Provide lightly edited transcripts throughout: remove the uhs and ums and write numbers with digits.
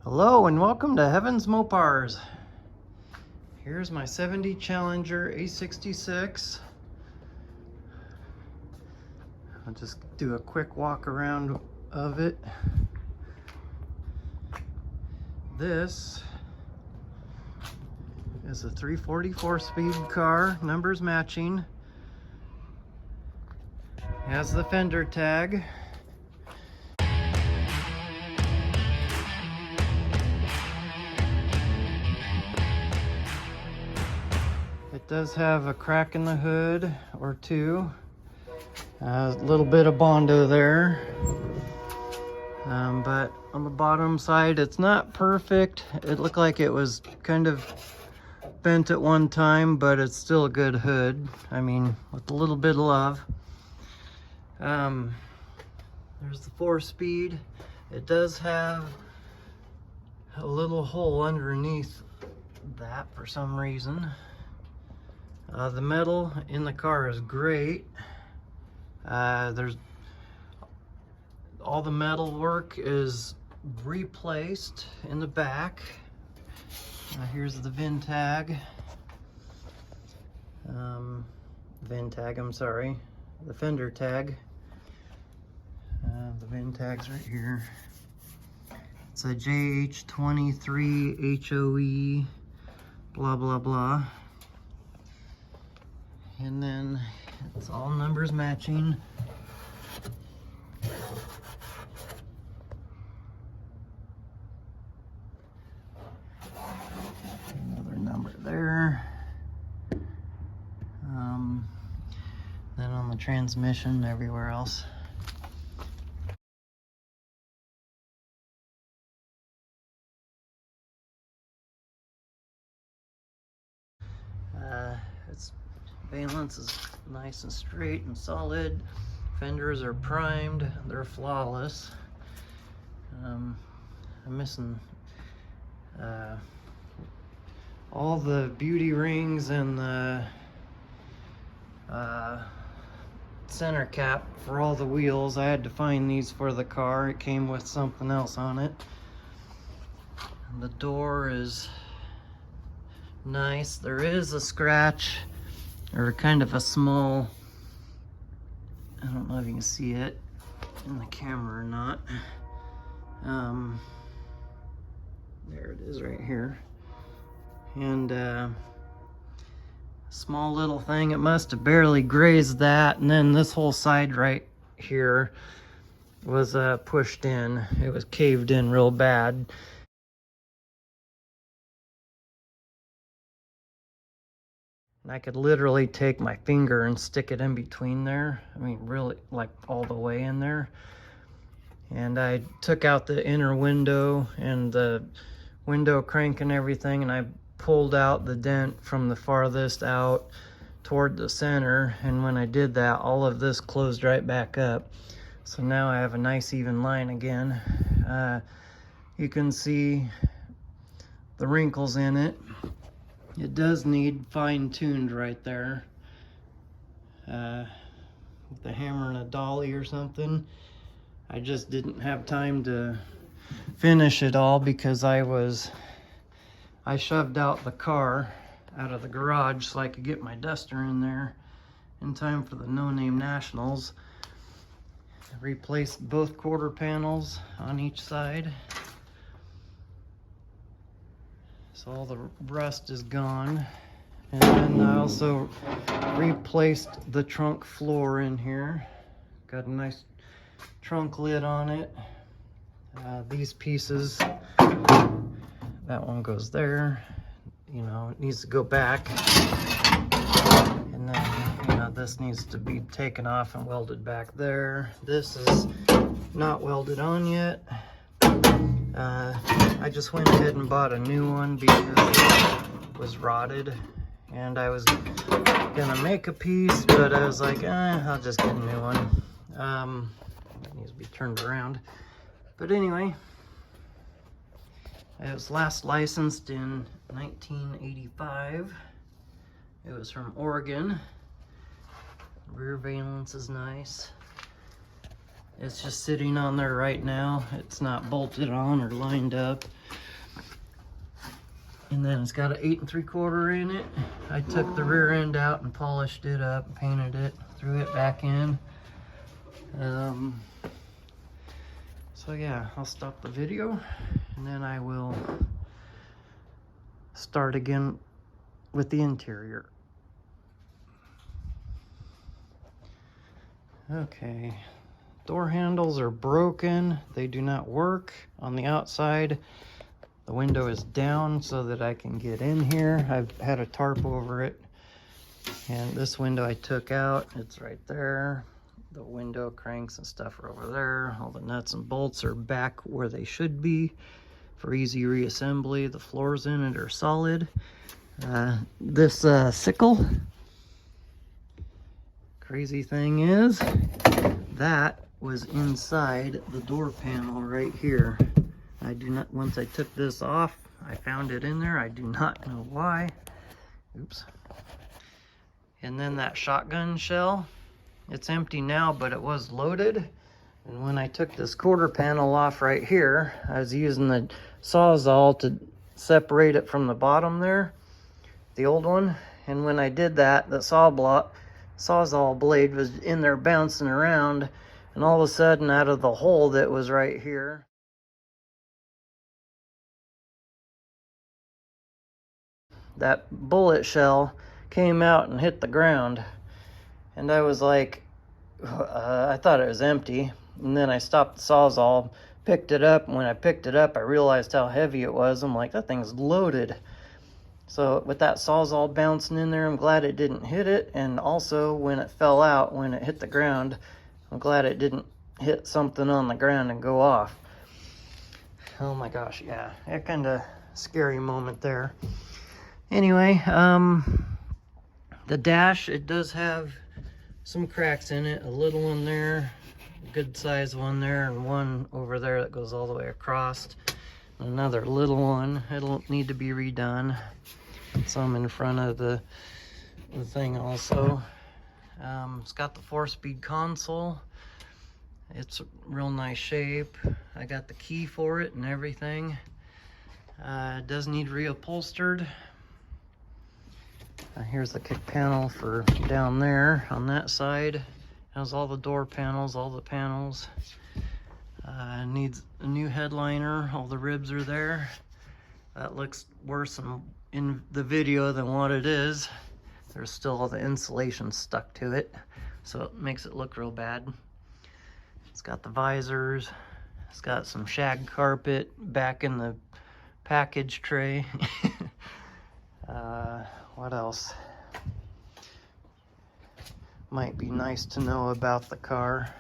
Hello and welcome to Heaven's Mopars. Here's my 70 Challenger A66. I'll just do a quick walk around of it. This is a 344 speed car, numbers matching. Has the fender tag. It does have a crack in the hood or two. A little bit of Bondo there. But on the bottom side, it's not perfect. It looked like it was kind of bent at one time, but it's still a good hood. I mean, with a little bit of love. There's the 4-speed. It does have a little hole underneath that for some reason. The metal in the car is great. There's all the metal work is replaced in the back. Here's the VIN tag. I'm sorry. The fender tag. The VIN tag's right here. It's a JH23 HOE blah blah blah. And then it's all numbers matching. Another number there. Then on the transmission, everywhere else. Its valence is nice and straight and solid. Fenders are primed, they're flawless. I'm missing all the beauty rings and the center cap for all the wheels. I had to find these for the car. It came with something else on it. And the door is nice. There is a scratch, or kind of a small, I don't know if you can see it in the camera or not. There it is right here. And small little thing, it must have barely grazed that, and then this whole side right here was pushed in. It was caved in real bad. And I could literally take my finger and stick it in between there. I mean, really, like all the way in there. And I took out the inner window and the window crank and everything, and I pulled out the dent from the farthest out toward the center. And when I did that, all of this closed right back up. So now I have a nice even line again. You can see the wrinkles in it. It does need fine-tuned right there. With the hammer and a dolly or something. I just didn't have time to finish it all because I shoved out the car out of the garage so I could get my duster in there in time for the No Name Nationals. I replaced both quarter panels on each side. So all the rust is gone. And then I also replaced the trunk floor in here. Got a nice trunk lid on it. These pieces, that one goes there. You know, it needs to go back. And then, you know, this needs to be taken off and welded back there. This is not welded on yet. I just went ahead and bought a new one because it was rotted. And I was gonna make a piece, but I was like, I'll just get a new one. It needs to be turned around. But anyway, it was last licensed in 1985. It was from Oregon. Rear valence is nice. It's just sitting on there right now. It's not bolted on or lined up. And then it's got an 8 3/4 in it. I took the rear end out and polished it up, painted it, threw it back in. So yeah, I'll stop the video and then I will start again with the interior. Okay, door handles are broken. They do not work on the outside. The window is down so that I can get in here. I've had a tarp over it. And this window I took out, it's right there. The window cranks and stuff are over there. All the nuts and bolts are back where they should be for easy reassembly. The floors in it are solid. This sickle, crazy thing is, that was inside the door panel right here. I do not, once I took this off, I found it in there. I do not know why. Oops. And then that shotgun shell, it's empty now, but it was loaded. And when I took this quarter panel off right here, I was using the Sawzall to separate it from the bottom there, the old one. And when I did that, the Sawzall blade was in there bouncing around, and all of a sudden out of the hole that was right here, that bullet shell came out and hit the ground. And I was like, I thought it was empty. And then I stopped the Sawzall, picked it up, and when I picked it up, I realized how heavy it was. I'm like, that thing's loaded. So with that Sawzall bouncing in there, I'm glad it didn't hit it. And also when it fell out, when it hit the ground, I'm glad it didn't hit something on the ground and go off. Oh my gosh, yeah, a kind of scary moment there. Anyway, the dash, it does have some cracks in it, a little one there, a good sized one there, and one over there that goes all the way across. Another little one, it'll need to be redone. Some in front of the thing also. It's got the 4-speed console. It's a real nice shape. I got the key for it and everything. It does need reupholstered. Here's the kick panel for down there on that side. Has all the door panels, all the panels. Needs a new headliner. All the ribs are there. That looks worse in the video than what it is. There's still all the insulation stuck to it, so it makes it look real bad. It's got the visors. It's got some shag carpet back in the package tray. What else might be nice to know about the car?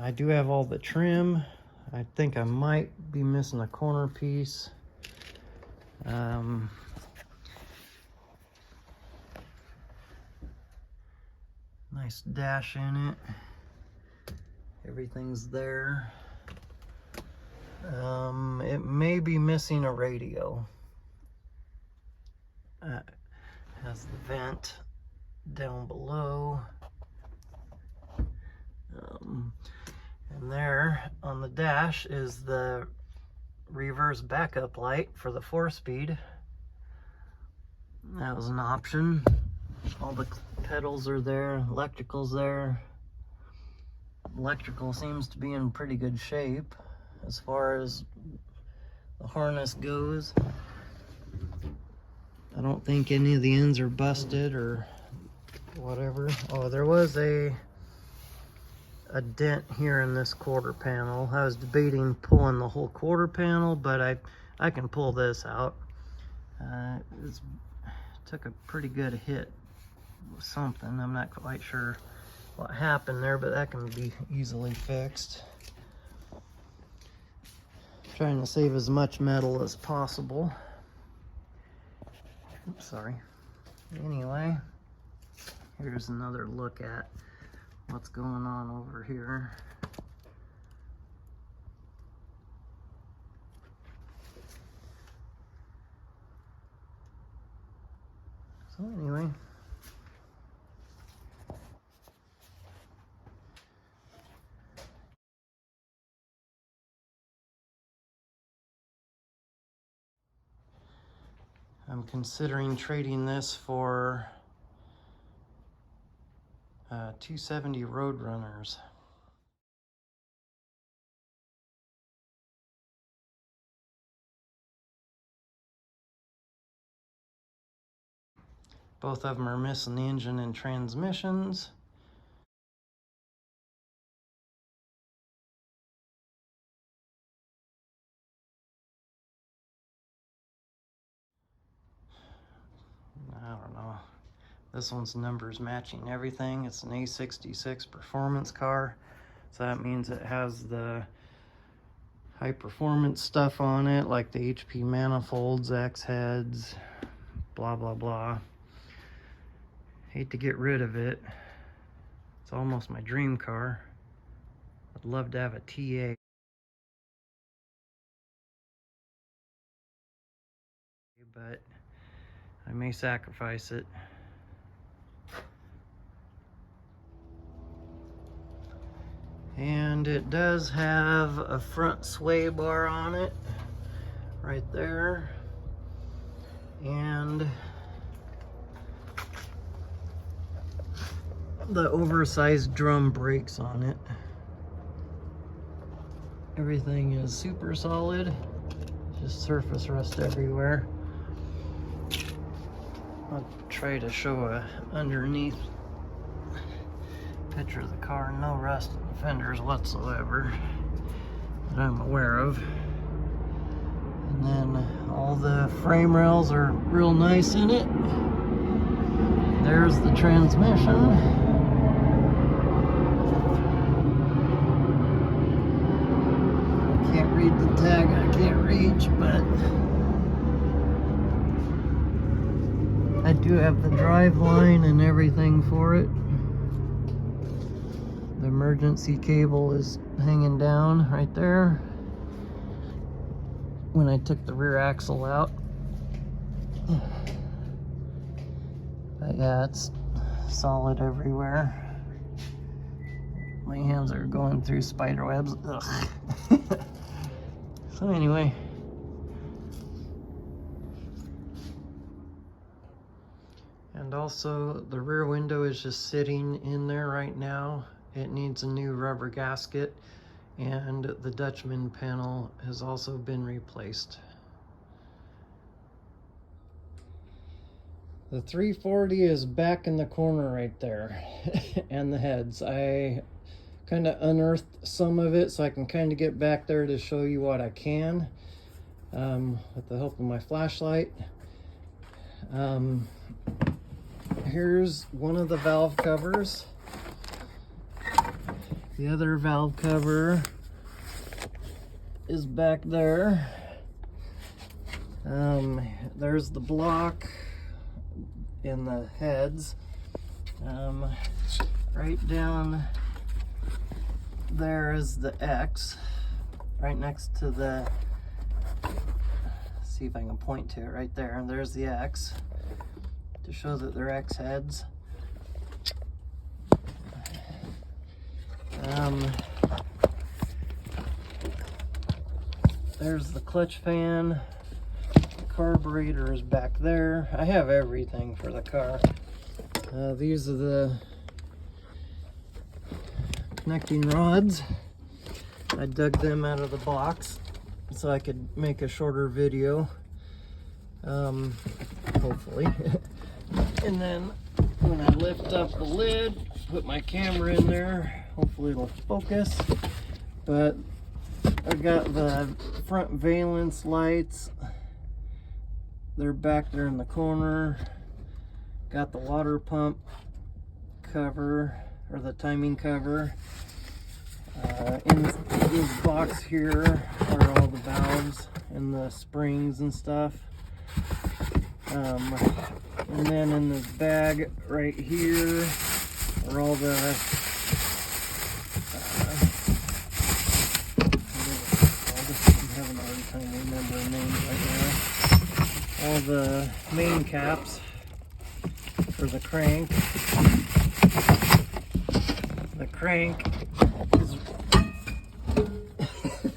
I do have all the trim. I think I might be missing a corner piece. Nice dash in it. Everything's there. It may be missing a radio. Has the vent down below. And there on the dash is the reverse backup light for the 4-speed. That was an option. All the pedals are there, electrical's there. Electrical seems to be in pretty good shape as far as the harness goes. I don't think any of the ends are busted or whatever. Oh, there was a dent here in this quarter panel. I was debating pulling the whole quarter panel, but I can pull this out. It took a pretty good hit with something. I'm not quite sure what happened there, but that can be easily fixed. Trying to save as much metal as possible. Oops, sorry. Anyway, here's another look at what's going on over here. So anyway, I'm considering trading this for 270 Roadrunners. Both of them are missing the engine and transmissions. I don't know. This one's numbers matching everything. It's an A66 performance car. So that means it has the high performance stuff on it, like the HP manifolds, X heads, blah, blah, blah. Hate to get rid of it. It's almost my dream car. I'd love to have a TA. But I may sacrifice it. And it does have a front sway bar on it, right there. And the oversized drum brakes on it. Everything is super solid, just surface rust everywhere. I'll try to show a underneath picture of the car. No rust in the fenders whatsoever that I'm aware of. And then all the frame rails are real nice in it. There's the transmission. Can't read the tag, I can't reach, but I do have the drive line and everything for it. The emergency cable is hanging down right there when I took the rear axle out. But yeah, it's solid everywhere. My hands are going through spider webs. Ugh. So anyway, and also the rear window is just sitting in there right now. It needs a new rubber gasket, and the Dutchman panel has also been replaced. The 340 is back in the corner right there, and the heads. I kind of unearthed some of it so I can kind of get back there to show you what I can with the help of my flashlight. Here's one of the valve covers. The other valve cover is back there. There's the block in the heads. Right down there is the X, right next to the, see if I can point to it right there, and there's the X to show that they're X heads. There's the clutch fan, the carburetor is back there. I have everything for the car. These are the connecting rods. I dug them out of the box so I could make a shorter video, hopefully. And then when I lift up the lid, put my camera in there, hopefully it'll focus. But I got the front valence lights, they're back there in the corner. Got the water pump cover, or the timing cover. In this box here are all the valves and the springs and stuff. And then in this bag right here are all the I'm having a hard time remembering names right now. All the main caps for the crank. The crank is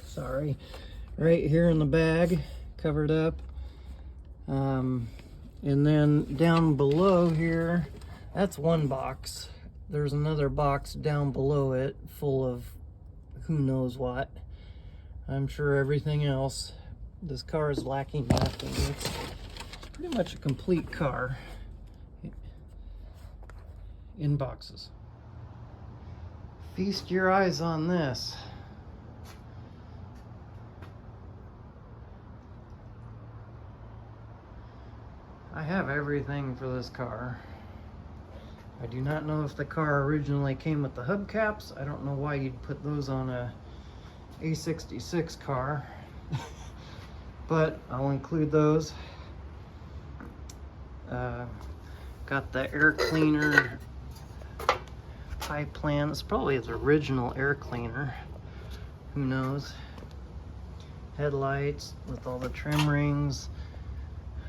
sorry, right here in the bag, covered up. And then down below here, that's one box. There's another box down below it full of who knows what. I'm sure everything else. This car is lacking nothing. It's pretty much a complete car in boxes. Feast your eyes on this. I have everything for this car. I do not know if the car originally came with the hubcaps. I don't know why you'd put those on a A66 car, but I'll include those. Got the air cleaner pipe plan. It's probably the original air cleaner. Who knows? Headlights with all the trim rings.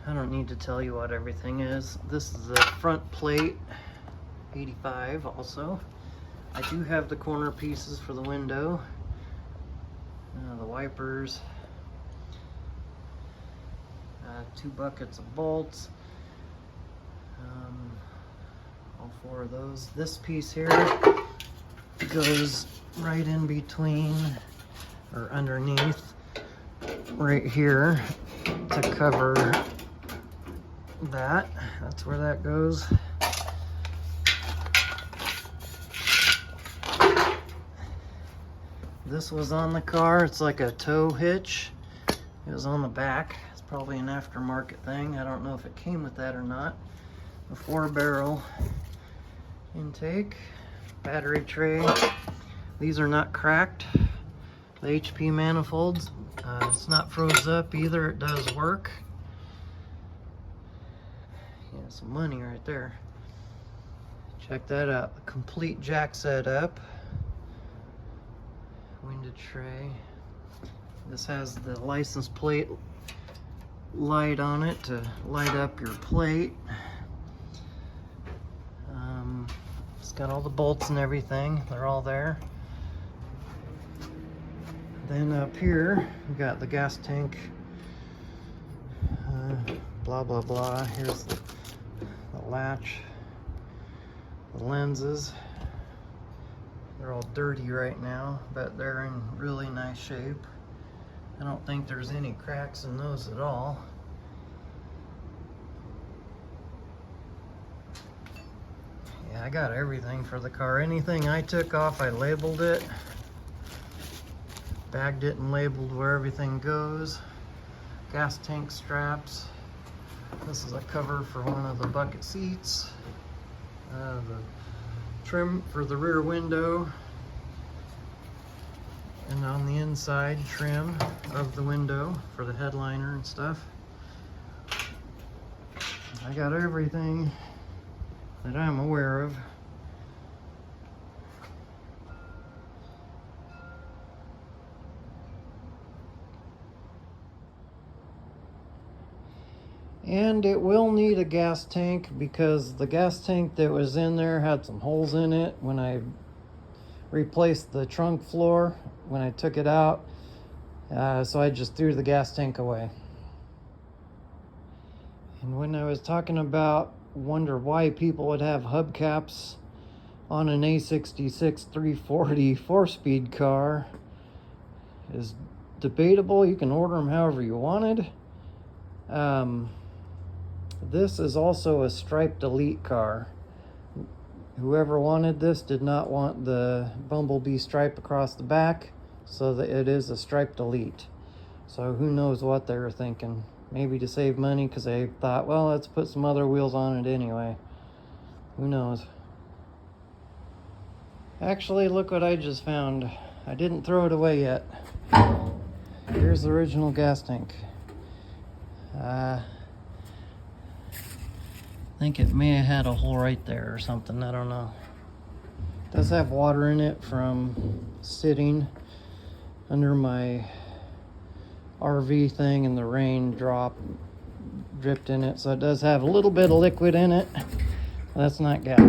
I don't need to tell you what everything is. This is the front plate, 85 also. I do have the corner pieces for the window. The wipers. 2 buckets of bolts. All 4 of those. This piece here goes right in between, or underneath, right here to cover that. That's where that goes. This was on the car. It's like a tow hitch. It was on the back. It's probably an aftermarket thing. I don't know if it came with that or not. A 4-barrel intake, battery tray. These are not cracked. The HP manifolds. It's not froze up either. It does work. Yeah, some money right there. Check that out. The complete jack setup. Window tray. This has the license plate light on it to light up your plate. It's got all the bolts and everything. They're all there. Then up here, we got the gas tank. Blah, blah, blah. Here's the latch. The lenses. They're all dirty right now, but they're in really nice shape. I don't think there's any cracks in those at all. Yeah, I got everything for the car. Anything I took off, I labeled it. Bagged it and labeled where everything goes. Gas tank straps. This is a cover for one of the bucket seats. The trim for the rear window. And on the inside, trim of the window for the headliner and stuff. I got everything that I'm aware of. And it will need a gas tank because the gas tank that was in there had some holes in it when I replaced the trunk floor when I took it out. So I just threw the gas tank away. And when I was talking about wonder why people would have hubcaps on an A66 340 4-speed car is debatable. You can order them however you wanted. This is also a striped Elite car. Whoever wanted this did not want the bumblebee stripe across the back, so that it is a striped Elite. So who knows what they were thinking. Maybe to save money because they thought, well, let's put some other wheels on it anyway. Who knows? Actually, look what I just found. I didn't throw it away yet. Here's the original gas tank. I think it may have had a hole right there or something. I don't know. It does have water in it from sitting under my RV thing and the rain dripped in it, so it does have a little bit of liquid in it. That's not gas.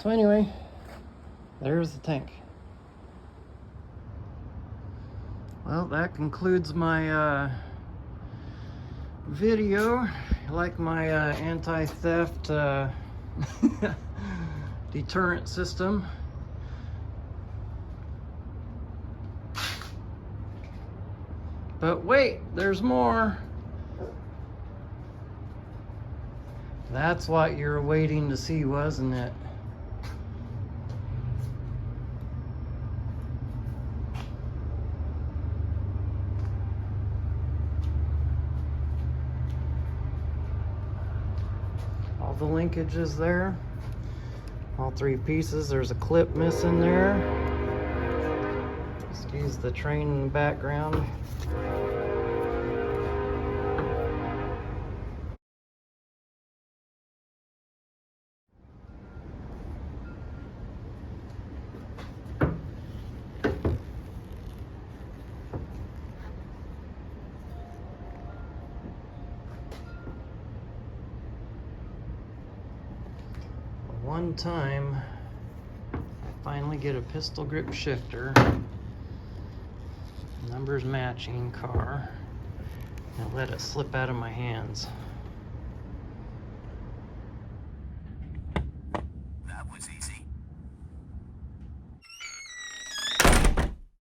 So anyway, there's the tank. Well, that concludes my video. I like my anti-theft deterrent system. But wait, there's more. That's what you're waiting to see, wasn't it? All the linkages there. All three pieces. There's a clip missing there. Excuse the train in the background. One time I finally get a pistol grip shifter, numbers matching car, and let it slip out of my hands.